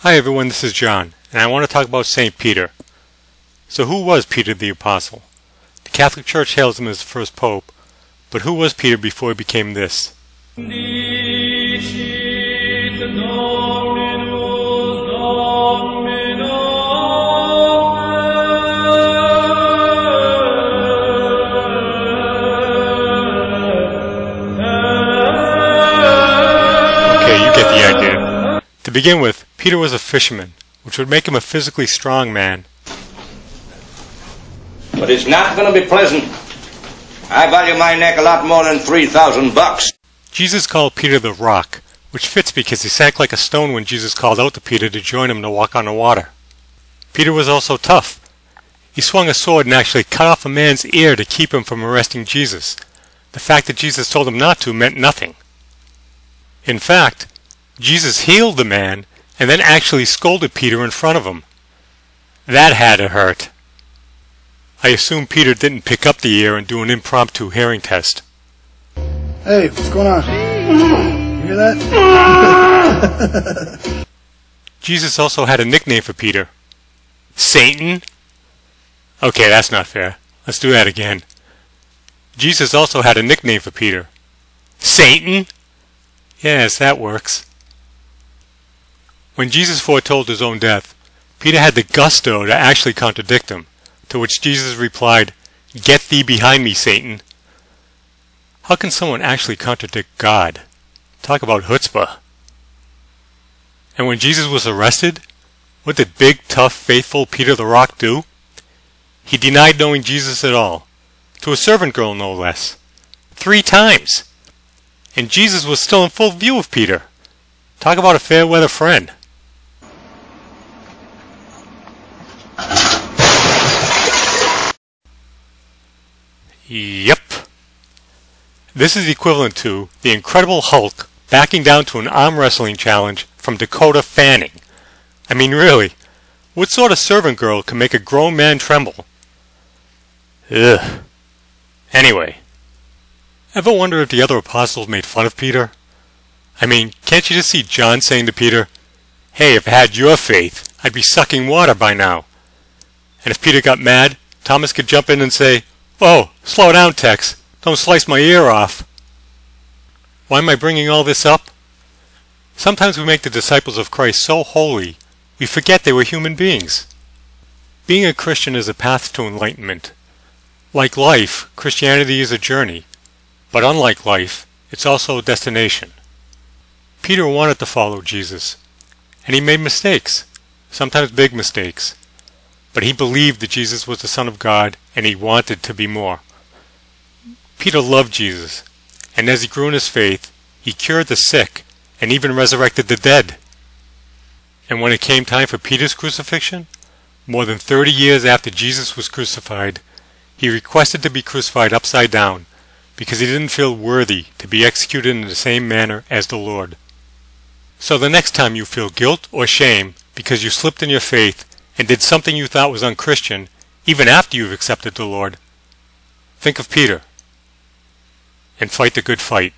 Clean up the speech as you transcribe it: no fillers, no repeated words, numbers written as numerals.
Hi everyone, this is John, and I want to talk about St. Peter. So who was Peter the Apostle? The Catholic Church hails him as the first pope, but who was Peter before he became this? Okay, you get the idea. To begin with, Peter was a fisherman, which would make him a physically strong man. But it's not going to be pleasant. I value my neck a lot more than $3,000. Jesus called Peter the Rock, which fits because he sank like a stone when Jesus called out to Peter to join him to walk on the water. Peter was also tough. He swung a sword and actually cut off a man's ear to keep him from arresting Jesus. The fact that Jesus told him not to meant nothing. In fact, Jesus healed the man and then actually scolded Peter in front of him. That had to hurt. I assume Peter didn't pick up the ear and do an impromptu hearing test. Hey, what's going on? You hear that? Jesus also had a nickname for Peter. Satan? Okay, that's not fair. Let's do that again. Jesus also had a nickname for Peter. Satan? Yes, that works. When Jesus foretold his own death, Peter had the gusto to actually contradict him, to which Jesus replied, "Get thee behind me, Satan." How can someone actually contradict God? Talk about chutzpah. And when Jesus was arrested, what did big, tough, faithful Peter the Rock do? He denied knowing Jesus at all, to a servant girl no less, 3 times. And Jesus was still in full view of Peter. Talk about a fair weather friend. Yep. This is equivalent to the Incredible Hulk backing down to an arm wrestling challenge from Dakota Fanning. I mean, really, what sort of servant girl can make a grown man tremble? Ugh. Anyway, ever wonder if the other apostles made fun of Peter? I mean, can't you just see John saying to Peter, "Hey, if I had your faith, I'd be sucking water by now." And if Peter got mad, Thomas could jump in and say, "Oh, slow down, Tex. Don't slice my ear off." Why am I bringing all this up? Sometimes we make the disciples of Christ so holy, we forget they were human beings. Being a Christian is a path to enlightenment. Like life, Christianity is a journey, but unlike life, it's also a destination. Peter wanted to follow Jesus, and he made mistakes, sometimes big mistakes. But he believed that Jesus was the Son of God, and he wanted to be more. Peter loved Jesus, and as he grew in his faith, he cured the sick, and even resurrected the dead. And when it came time for Peter's crucifixion, more than 30 years after Jesus was crucified, he requested to be crucified upside down, because he didn't feel worthy to be executed in the same manner as the Lord. So the next time you feel guilt or shame because you slipped in your faith and did something you thought was unchristian, even after you've accepted the Lord, think of Peter and fight the good fight.